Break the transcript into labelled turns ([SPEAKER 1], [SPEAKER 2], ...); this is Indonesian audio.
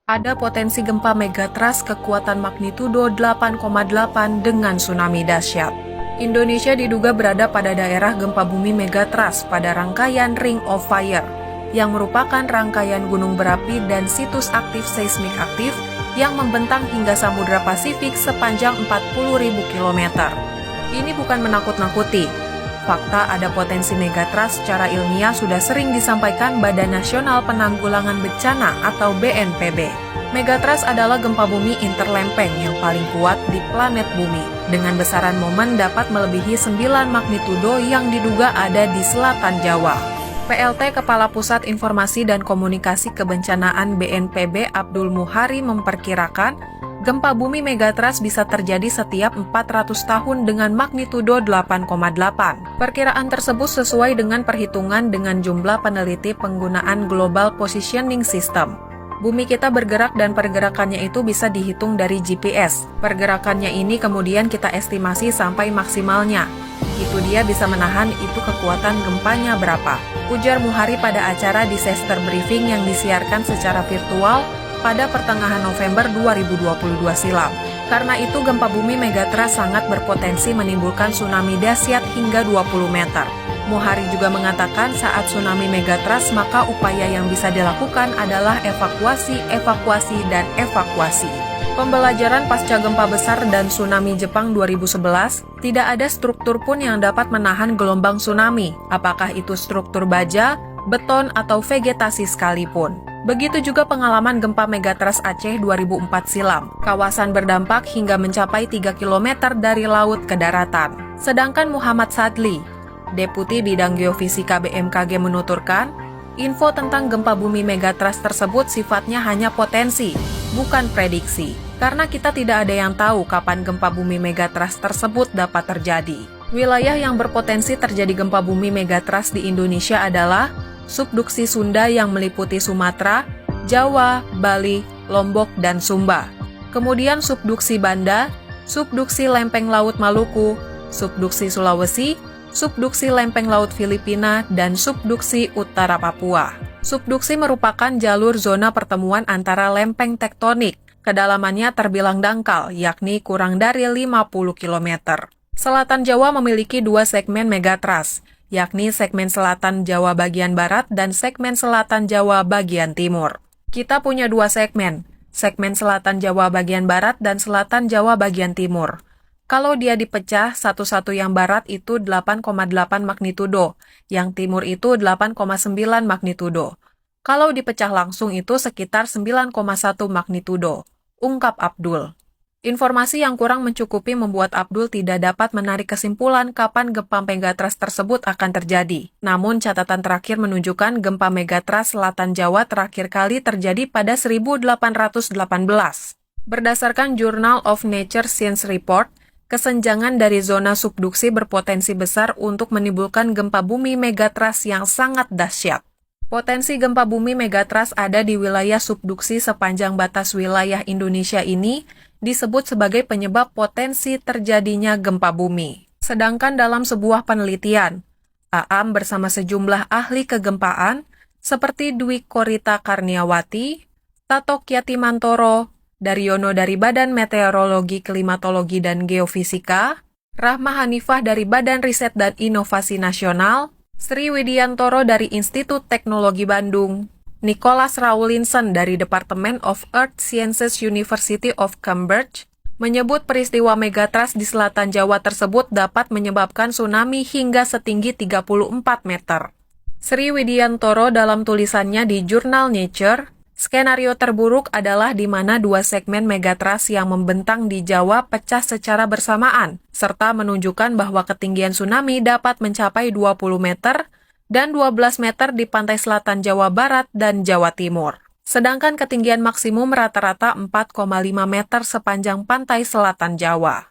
[SPEAKER 1] Ada potensi gempa megatrust kekuatan magnitudo 8,8 dengan tsunami dahsyat. Indonesia diduga berada pada daerah gempa bumi megatrust pada rangkaian Ring of Fire, yang merupakan rangkaian gunung berapi dan situs aktif seismik aktif yang membentang hingga Samudra Pasifik sepanjang 40.000 km. Ini bukan menakut-nakuti. Fakta ada potensi megatrust secara ilmiah sudah sering disampaikan Badan Nasional Penanggulangan Bencana atau BNPB. Megatrust adalah gempa bumi interlempeng yang paling kuat di planet bumi, dengan besaran momen dapat melebihi 9 magnitudo yang diduga ada di selatan Jawa. PLT Kepala Pusat Informasi dan Komunikasi Kebencanaan BNPB Abdul Muhari memperkirakan gempa bumi megatrust bisa terjadi setiap 400 tahun dengan magnitudo 8,8. Perkiraan tersebut sesuai dengan perhitungan dengan jumlah peneliti penggunaan Global Positioning System. Bumi kita bergerak dan pergerakannya itu bisa dihitung dari GPS. Pergerakannya ini kemudian kita estimasi sampai maksimalnya. Itu dia bisa menahan itu kekuatan gempanya berapa. Ujar Muhari pada acara Disaster Briefing yang disiarkan secara virtual pada pertengahan November 2022 silam. Karena itu gempa bumi megatrust sangat berpotensi menimbulkan tsunami dahsyat hingga 20 meter. Muhari juga mengatakan saat tsunami megatrust maka upaya yang bisa dilakukan adalah evakuasi, dan evakuasi. Pembelajaran pasca gempa besar dan tsunami Jepang 2011, tidak ada struktur pun yang dapat menahan gelombang tsunami, apakah itu struktur baja, beton, atau vegetasi sekalipun. Begitu juga pengalaman gempa megatrust Aceh 2004 silam. Kawasan berdampak hingga mencapai 3 km dari laut ke daratan. Sedangkan Muhammad Sadli, Deputi Bidang Geofisika BMKG menuturkan, info tentang gempa bumi megatrust tersebut sifatnya hanya potensi, bukan prediksi. Karena kita tidak ada yang tahu kapan gempa bumi megatrust tersebut dapat terjadi. Wilayah yang berpotensi terjadi gempa bumi megatrust di Indonesia adalah subduksi Sunda yang meliputi Sumatera, Jawa, Bali, Lombok, dan Sumba. Kemudian subduksi Banda, subduksi lempeng laut Maluku, subduksi Sulawesi, subduksi lempeng laut Filipina, dan subduksi utara Papua. Subduksi merupakan jalur zona pertemuan antara lempeng tektonik. Kedalamannya terbilang dangkal, yakni kurang dari 50 km. Selatan Jawa memiliki 2 segmen megatrust, yakni segmen selatan Jawa bagian barat dan segmen selatan Jawa bagian timur. Kita punya 2 segmen selatan Jawa bagian barat dan selatan Jawa bagian timur. Kalau dia dipecah, satu-satu yang barat itu 8,8 magnitudo, yang timur itu 8,9 magnitudo. Kalau dipecah langsung itu sekitar 9,1 magnitudo, ungkap Abdul. Informasi yang kurang mencukupi membuat Abdul tidak dapat menarik kesimpulan kapan gempa megatrust tersebut akan terjadi. Namun catatan terakhir menunjukkan gempa megatrust selatan Jawa terakhir kali terjadi pada 1818. Berdasarkan Journal of Nature Science Report, kesenjangan dari zona subduksi berpotensi besar untuk menimbulkan gempa bumi megatrust yang sangat dahsyat. Potensi gempa bumi megatrust ada di wilayah subduksi sepanjang batas wilayah Indonesia ini disebut sebagai penyebab potensi terjadinya gempa bumi. Sedangkan dalam sebuah penelitian, Aam bersama sejumlah ahli kegempaan seperti Dwi Korita Karniawati, Tato Kyati-Mantoro, Daryono dari Badan Meteorologi, Klimatologi, dan Geofisika, Rahma Hanifah dari Badan Riset dan Inovasi Nasional, Sri Widiantoro dari Institut Teknologi Bandung, Nicholas Rawlinson dari Department of Earth Sciences University of Cambridge menyebut peristiwa megatrust di selatan Jawa tersebut dapat menyebabkan tsunami hingga setinggi 34 meter. Sri Widiantoro dalam tulisannya di jurnal Nature, skenario terburuk adalah di mana 2 segmen megatrust yang membentang di Jawa pecah secara bersamaan, serta menunjukkan bahwa ketinggian tsunami dapat mencapai 20 meter dan 12 meter di pantai selatan Jawa Barat dan Jawa Timur. Sedangkan ketinggian maksimum rata-rata 4,5 meter sepanjang pantai selatan Jawa.